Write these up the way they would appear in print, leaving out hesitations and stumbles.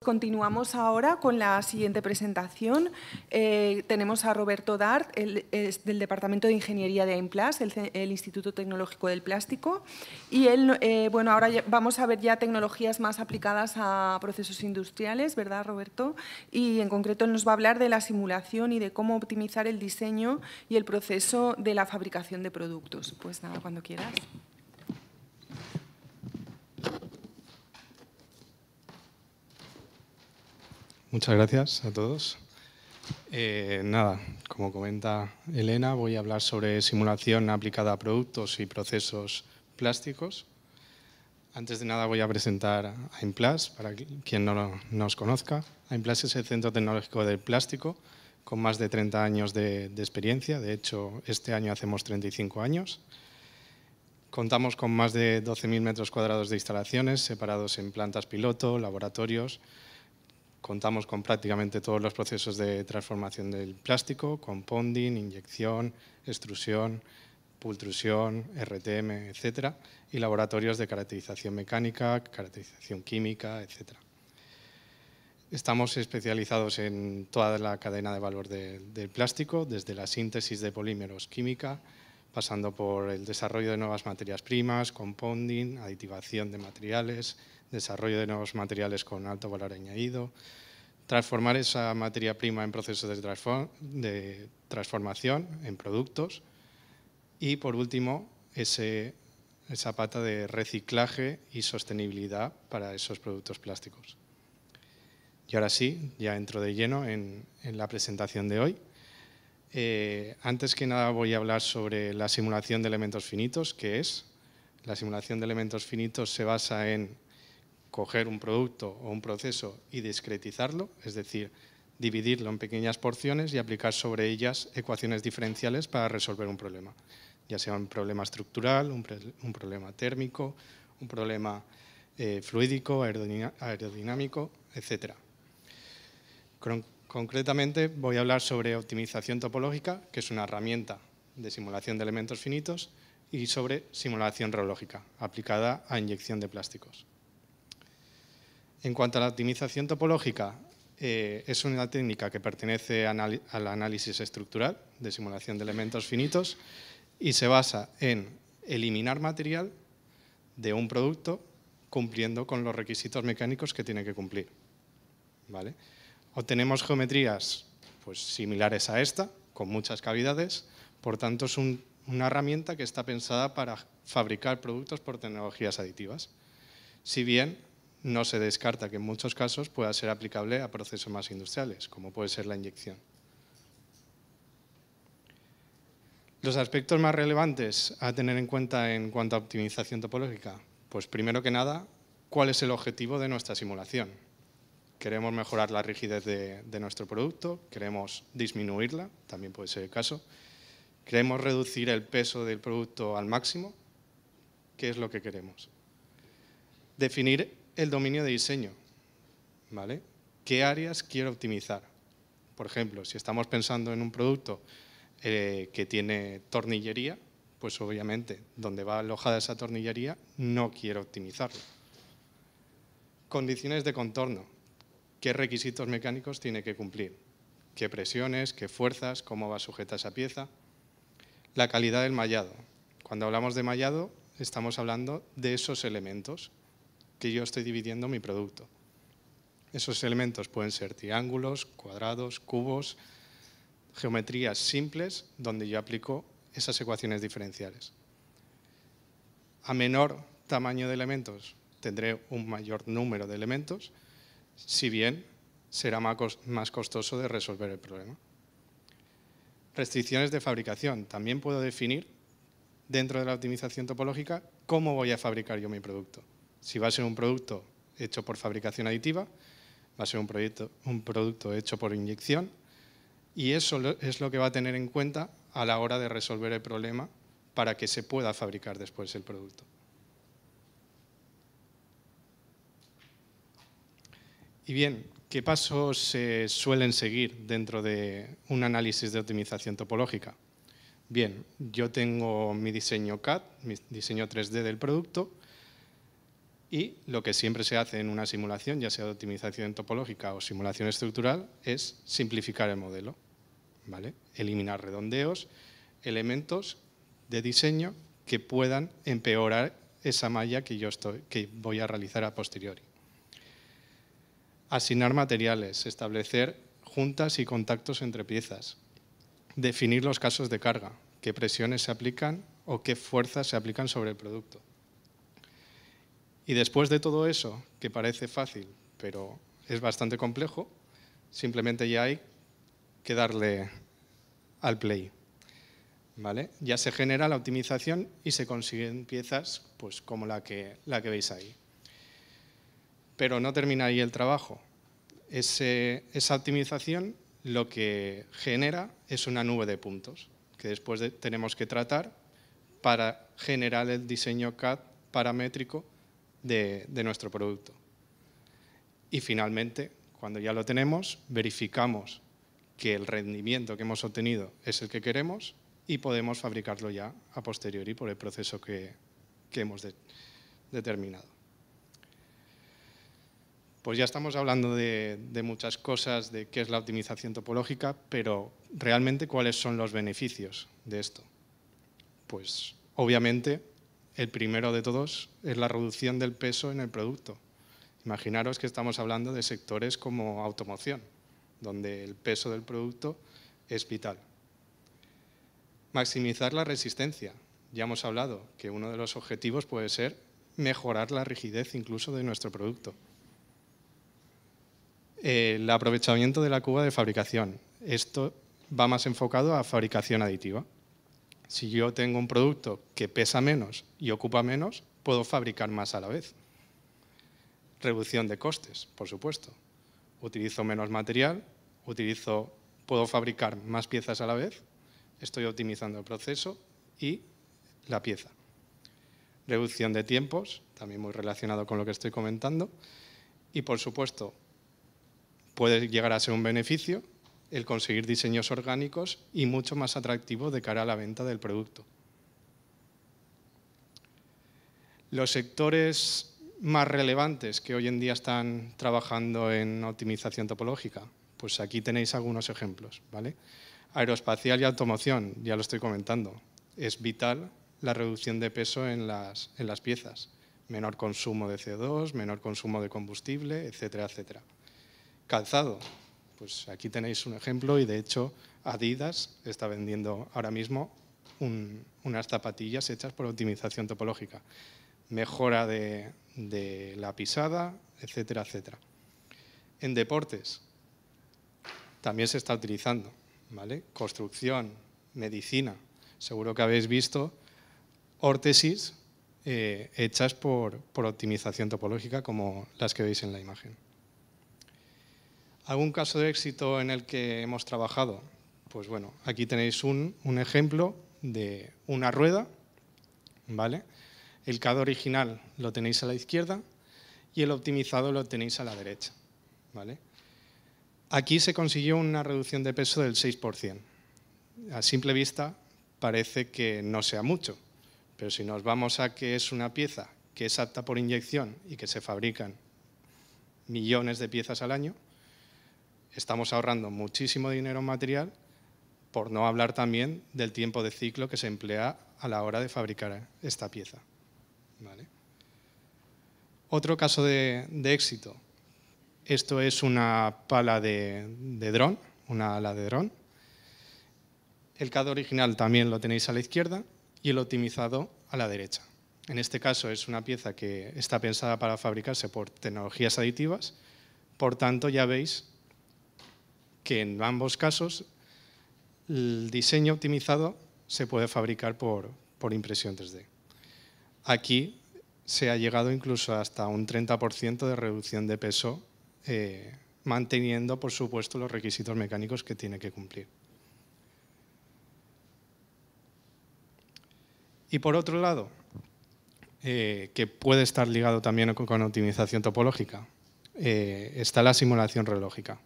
Continuamos ahora con la siguiente presentación. Tenemos a Roberto Dart, es del Departamento de Ingeniería de Aimplas, el Instituto Tecnológico del Plástico. Y él, bueno, ahora vamos a ver ya tecnologías más aplicadas a procesos industriales, ¿verdad, Roberto? Y en concreto él nos va a hablar de la simulación y de cómo optimizar el diseño y el proceso de la fabricación de productos. Pues nada, cuando quieras. Muchas gracias a todos. Nada, como comenta Elena, voy a hablar sobre simulación aplicada a productos y procesos plásticos. Antes de nada voy a presentar a Aimplas, para quien no nos conozca. Aimplas es el Centro Tecnológico del Plástico, con más de 30 años de experiencia. De hecho, este año hacemos 35 años. Contamos con más de 12.000 metros cuadrados de instalaciones, separados en plantas piloto, laboratorios. Contamos con prácticamente todos los procesos de transformación del plástico, compounding, inyección, extrusión, pultrusión, RTM, etcétera, y laboratorios de caracterización mecánica, caracterización química, etcétera. Estamos especializados en toda la cadena de valor del plástico, desde la síntesis de polímeros química, pasando por el desarrollo de nuevas materias primas, compounding, aditivación de materiales, desarrollo de nuevos materiales con alto valor añadido, transformar esa materia prima en procesos de transformación en productos y, por último, esa pata de reciclaje y sostenibilidad para esos productos plásticos. Y ahora sí, ya entro de lleno en la presentación de hoy. Antes que nada voy a hablar sobre la simulación de elementos finitos, que es. La simulación de elementos finitos se basa en coger un producto o un proceso y discretizarlo, es decir, dividirlo en pequeñas porciones y aplicar sobre ellas ecuaciones diferenciales para resolver un problema, ya sea un problema estructural, un problema térmico, un problema fluídico, aerodinámico, etc. Concretamente voy a hablar sobre optimización topológica, que es una herramienta de simulación de elementos finitos, y sobre simulación reológica, aplicada a inyección de plásticos. En cuanto a la optimización topológica, es una técnica que pertenece al análisis estructural de simulación de elementos finitos y se basa en eliminar material de un producto cumpliendo con los requisitos mecánicos que tiene que cumplir, ¿vale? Obtenemos geometrías pues, similares a esta, con muchas cavidades, por tanto es una herramienta que está pensada para fabricar productos por tecnologías aditivas, si bien no se descarta que en muchos casos pueda ser aplicable a procesos más industriales, como puede ser la inyección. Los aspectos más relevantes a tener en cuenta en cuanto a optimización topológica, pues primero que nada, ¿cuál es el objetivo de nuestra simulación? ¿Queremos mejorar la rigidez de nuestro producto? ¿Queremos disminuirla? También puede ser el caso. ¿Queremos reducir el peso del producto al máximo? ¿Qué es lo que queremos? Definir el dominio de diseño, ¿vale? ¿Qué áreas quiero optimizar? Por ejemplo, si estamos pensando en un producto que tiene tornillería, pues obviamente donde va alojada esa tornillería no quiero optimizarlo. Condiciones de contorno. ¿Qué requisitos mecánicos tiene que cumplir? ¿Qué presiones, qué fuerzas, cómo va sujeta esa pieza? La calidad del mallado. Cuando hablamos de mallado, estamos hablando de esos elementos que yo estoy dividiendo mi producto. Esos elementos pueden ser triángulos, cuadrados, cubos, geometrías simples donde yo aplico esas ecuaciones diferenciales. A menor tamaño de elementos tendré un mayor número de elementos, si bien será más costoso de resolver el problema. Restricciones de fabricación. También puedo definir dentro de la optimización topológica cómo voy a fabricar yo mi producto. Si va a ser un producto hecho por fabricación aditiva, va a ser un producto hecho por inyección, y eso es lo que va a tener en cuenta a la hora de resolver el problema para que se pueda fabricar después el producto. Y bien, ¿qué pasos se suelen seguir dentro de un análisis de optimización topológica? Bien, yo tengo mi diseño CAD, mi diseño 3D del producto, Y lo que siempre se hace en una simulación, ya sea de optimización topológica o simulación estructural, es simplificar el modelo, ¿vale? Eliminar redondeos, elementos de diseño que puedan empeorar esa malla que voy a realizar a posteriori. Asignar materiales, establecer juntas y contactos entre piezas, definir los casos de carga, qué presiones se aplican o qué fuerzas se aplican sobre el producto. Y después de todo eso, que parece fácil, pero es bastante complejo, simplemente ya hay que darle al play, ¿vale? Ya se genera la optimización y se consiguen piezas pues, como la que veis ahí. Pero no termina ahí el trabajo. Esa optimización lo que genera es una nube de puntos que después tenemos que tratar para generar el diseño CAD paramétrico de nuestro producto. Y finalmente, cuando ya lo tenemos, verificamos que el rendimiento que hemos obtenido es el que queremos y podemos fabricarlo ya a posteriori por el proceso que hemos determinado. Pues ya estamos hablando de muchas cosas, de qué es la optimización topológica, pero realmente, ¿cuáles son los beneficios de esto? Pues, obviamente, el primero de todos es la reducción del peso en el producto. Imaginaros que estamos hablando de sectores como automoción, donde el peso del producto es vital. Maximizar la resistencia. Ya hemos hablado que uno de los objetivos puede ser mejorar la rigidez incluso de nuestro producto. El aprovechamiento de la cuba de fabricación. Esto va más enfocado a fabricación aditiva. Si yo tengo un producto que pesa menos y ocupa menos, puedo fabricar más a la vez. Reducción de costes, por supuesto. Utilizo menos material, puedo fabricar más piezas a la vez, estoy optimizando el proceso y la pieza. Reducción de tiempos, también muy relacionado con lo que estoy comentando. Y, por supuesto, puede llegar a ser un beneficio el conseguir diseños orgánicos y mucho más atractivos de cara a la venta del producto. Los sectores más relevantes que hoy en día están trabajando en optimización topológica, pues aquí tenéis algunos ejemplos, ¿vale? Aeroespacial y automoción, ya lo estoy comentando, es vital la reducción de peso en las piezas. Menor consumo de CO2, menor consumo de combustible, etcétera, etcétera. Calzado, pues aquí tenéis un ejemplo y de hecho Adidas está vendiendo ahora mismo unas zapatillas hechas por optimización topológica. Mejora de la pisada, etcétera, etcétera. En deportes también se está utilizando, ¿vale? Construcción, medicina. Seguro que habéis visto órtesis hechas por optimización topológica como las que veis en la imagen. ¿Algún caso de éxito en el que hemos trabajado? Pues bueno, aquí tenéis un ejemplo de una rueda, ¿vale? El CAD original lo tenéis a la izquierda y el optimizado lo tenéis a la derecha, ¿vale? Aquí se consiguió una reducción de peso del 6%. A simple vista parece que no sea mucho, pero si nos vamos a que es una pieza que es apta por inyección y que se fabrican millones de piezas al año, estamos ahorrando muchísimo dinero en material, por no hablar también del tiempo de ciclo que se emplea a la hora de fabricar esta pieza, ¿vale? Otro caso de éxito. Esto es una pala de dron, una ala de dron. El CAD original también lo tenéis a la izquierda y el optimizado a la derecha. En este caso es una pieza que está pensada para fabricarse por tecnologías aditivas, por tanto ya veis que en ambos casos el diseño optimizado se puede fabricar por impresión 3D. Aquí se ha llegado incluso hasta un 30% de reducción de peso, manteniendo, por supuesto, los requisitos mecánicos que tiene que cumplir. Y por otro lado, que puede estar ligado también con optimización topológica, está la simulación reológica.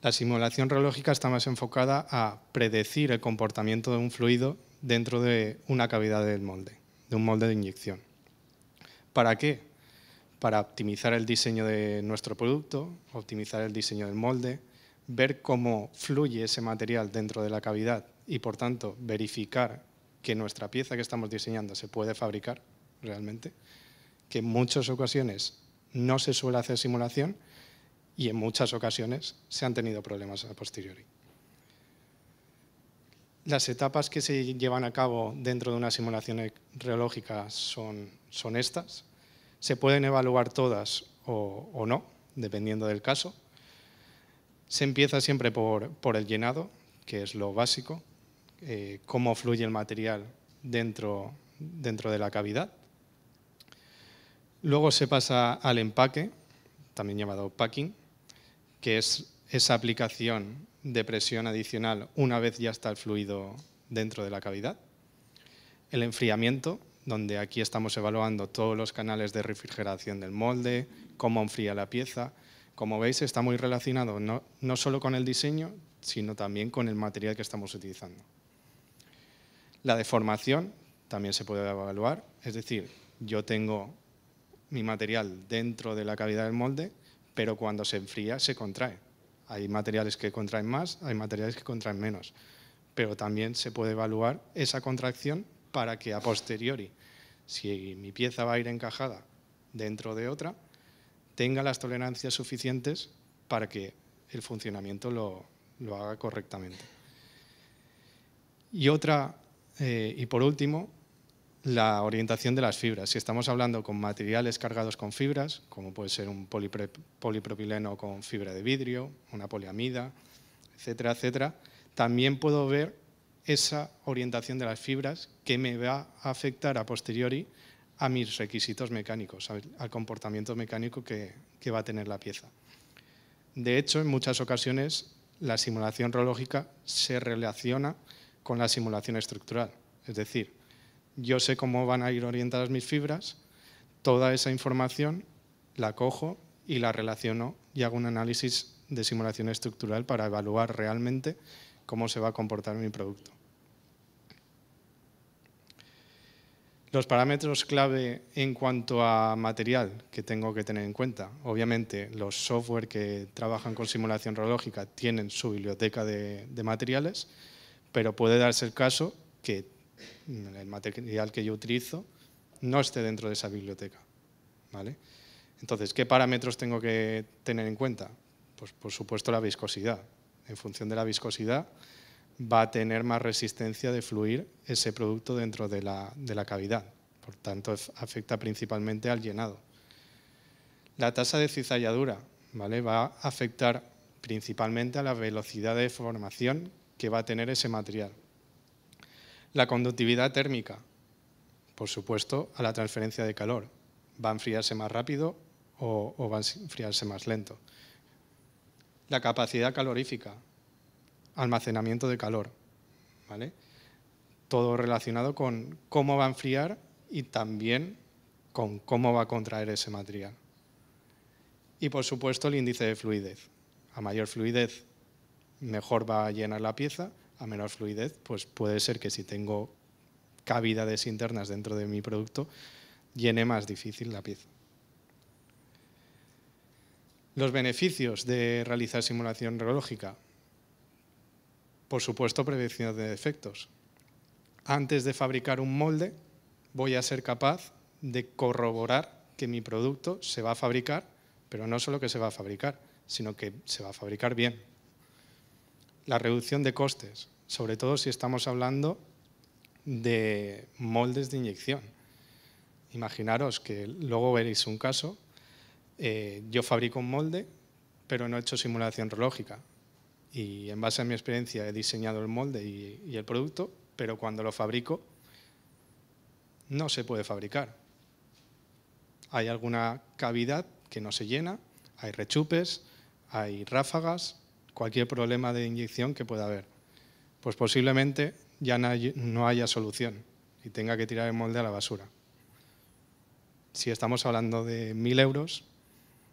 La simulación reológica está más enfocada a predecir el comportamiento de un fluido dentro de una cavidad del molde, de un molde de inyección. ¿Para qué? para optimizar el diseño de nuestro producto, optimizar el diseño del molde, ver cómo fluye ese material dentro de la cavidad y, por tanto, verificar que nuestra pieza que estamos diseñando se puede fabricar realmente, que en muchas ocasiones no se suele hacer simulación y en muchas ocasiones se han tenido problemas a posteriori. Las etapas que se llevan a cabo dentro de una simulación reológica son estas. Se pueden evaluar todas o no, dependiendo del caso. Se empieza siempre por el llenado, que es lo básico, cómo fluye el material dentro de la cavidad. Luego se pasa al empaque, también llamado packing, que es esa aplicación de presión adicional una vez ya está el fluido dentro de la cavidad. El enfriamiento, donde aquí estamos evaluando todos los canales de refrigeración del molde, cómo enfría la pieza. Como veis, está muy relacionado no solo con el diseño, sino también con el material que estamos utilizando. La deformación también se puede evaluar, es decir, yo tengo mi material dentro de la cavidad del molde, pero cuando se enfría se contrae. Hay materiales que contraen más, hay materiales que contraen menos, pero también se puede evaluar esa contracción para que a posteriori, si mi pieza va a ir encajada dentro de otra, tenga las tolerancias suficientes para que el funcionamiento lo haga correctamente. Y por último, la orientación de las fibras. Si estamos hablando con materiales cargados con fibras, como puede ser un polipropileno con fibra de vidrio, una poliamida, etcétera, etcétera, también puedo ver esa orientación de las fibras que me va a afectar a posteriori a mis requisitos mecánicos, al comportamiento mecánico que va a tener la pieza. De hecho, en muchas ocasiones, la simulación reológica se relaciona con la simulación estructural. Es decir, yo sé cómo van a ir orientadas mis fibras, toda esa información la cojo y la relaciono y hago un análisis de simulación estructural para evaluar realmente cómo se va a comportar mi producto. Los parámetros clave en cuanto a material que tengo que tener en cuenta. Obviamente, los software que trabajan con simulación reológica tienen su biblioteca de materiales, pero puede darse el caso que el material que yo utilizo no esté dentro de esa biblioteca, ¿vale? Entonces, ¿qué parámetros tengo que tener en cuenta? Pues, por supuesto, la viscosidad. En función de la viscosidad, va a tener más resistencia de fluir ese producto dentro de la cavidad. Por tanto, afecta principalmente al llenado. La tasa de cizalladura, ¿vale?, va a afectar principalmente a la velocidad de formación que va a tener ese material. La conductividad térmica, por supuesto, a la transferencia de calor. ¿Va a enfriarse más rápido o va a enfriarse más lento? La capacidad calorífica, almacenamiento de calor, ¿vale? Todo relacionado con cómo va a enfriar y también con cómo va a contraer ese material. Y, por supuesto, el índice de fluidez. A mayor fluidez, mejor va a llenar la pieza. A menor fluidez, pues puede ser que si tengo cavidades internas dentro de mi producto, llene más difícil la pieza. Los beneficios de realizar simulación reológica. Por supuesto, prevención de defectos. Antes de fabricar un molde, voy a ser capaz de corroborar que mi producto se va a fabricar, pero no solo que se va a fabricar, sino que se va a fabricar bien. La reducción de costes, sobre todo si estamos hablando de moldes de inyección. Imaginaros que luego veréis un caso, yo fabrico un molde, pero no he hecho simulación reológica. Y en base a mi experiencia he diseñado el molde y el producto, pero cuando lo fabrico no se puede fabricar. Hay alguna cavidad que no se llena, hay rechupes, hay ráfagas, cualquier problema de inyección que pueda haber. Pues posiblemente ya no haya solución y tenga que tirar el molde a la basura. Si estamos hablando de 1.000 euros,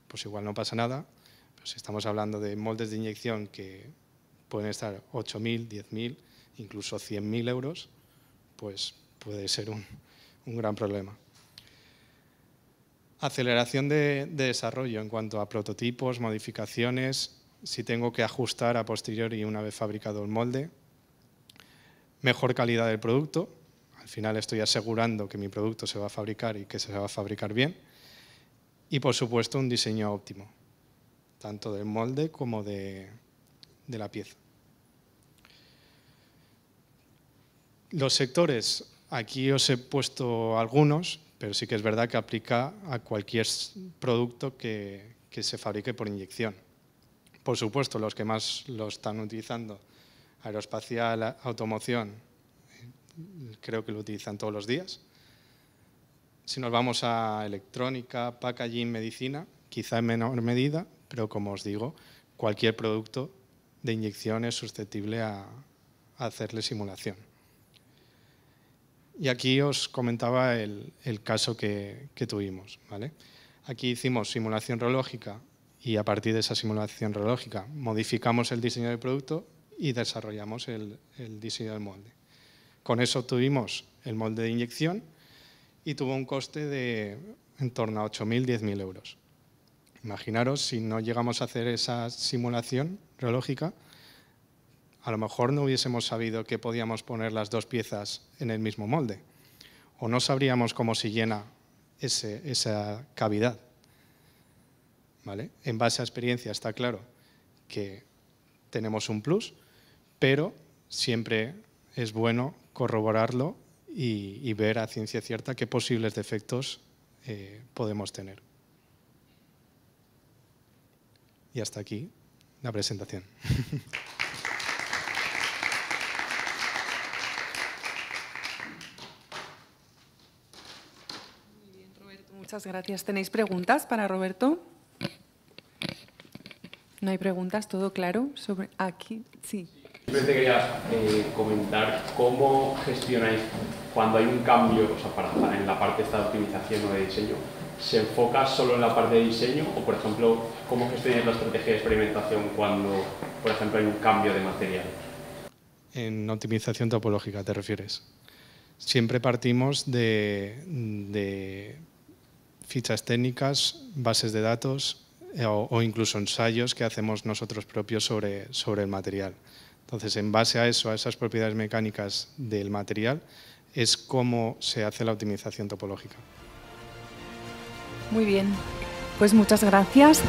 pues igual no pasa nada. Pero si estamos hablando de moldes de inyección que pueden estar 8.000, 10.000, incluso 100.000 euros, pues puede ser un gran problema. Aceleración de desarrollo en cuanto a prototipos, modificaciones, si tengo que ajustar a posteriori una vez fabricado el molde. Mejor calidad del producto. Al final estoy asegurando que mi producto se va a fabricar y que se va a fabricar bien. Y, por supuesto, un diseño óptimo, tanto del molde como de la pieza. Los sectores, aquí os he puesto algunos, pero sí que es verdad que aplica a cualquier producto que se fabrique por inyección. Por supuesto, los que más lo están utilizando, aeroespacial, automoción, creo que lo utilizan todos los días. Si nos vamos a electrónica, packaging, medicina, quizá en menor medida, pero como os digo, cualquier producto de inyección es susceptible a hacerle simulación. Y aquí os comentaba el caso que tuvimos, ¿vale? Aquí hicimos simulación reológica y a partir de esa simulación reológica modificamos el diseño del producto y desarrollamos el diseño del molde. Con eso obtuvimos el molde de inyección y tuvo un coste de en torno a 8.000, 10.000 euros. Imaginaros, si no llegamos a hacer esa simulación reológica, a lo mejor no hubiésemos sabido que podíamos poner las dos piezas en el mismo molde o no sabríamos cómo se llena esa cavidad, ¿vale? En base a experiencia está claro que tenemos un plus, pero siempre es bueno corroborarlo y ver a ciencia cierta qué posibles defectos podemos tener. Y hasta aquí la presentación. Muy bien, Roberto, muchas gracias. ¿Tenéis preguntas para Roberto? ¿No hay preguntas? ¿Todo claro? Sobre aquí, sí. Simplemente quería comentar cómo gestionáis cuando hay un cambio, o sea, en la parte esta de optimización o de diseño. ¿Se enfoca solo en la parte de diseño o, por ejemplo, cómo gestionáis la estrategia de experimentación cuando, por ejemplo, hay un cambio de material? En optimización topológica, ¿te refieres? Siempre partimos de fichas técnicas, bases de datos o incluso ensayos que hacemos nosotros propios sobre el material. Entonces, en base a eso, a esas propiedades mecánicas del material, es cómo se hace la optimización topológica. Muy bien, pues muchas gracias.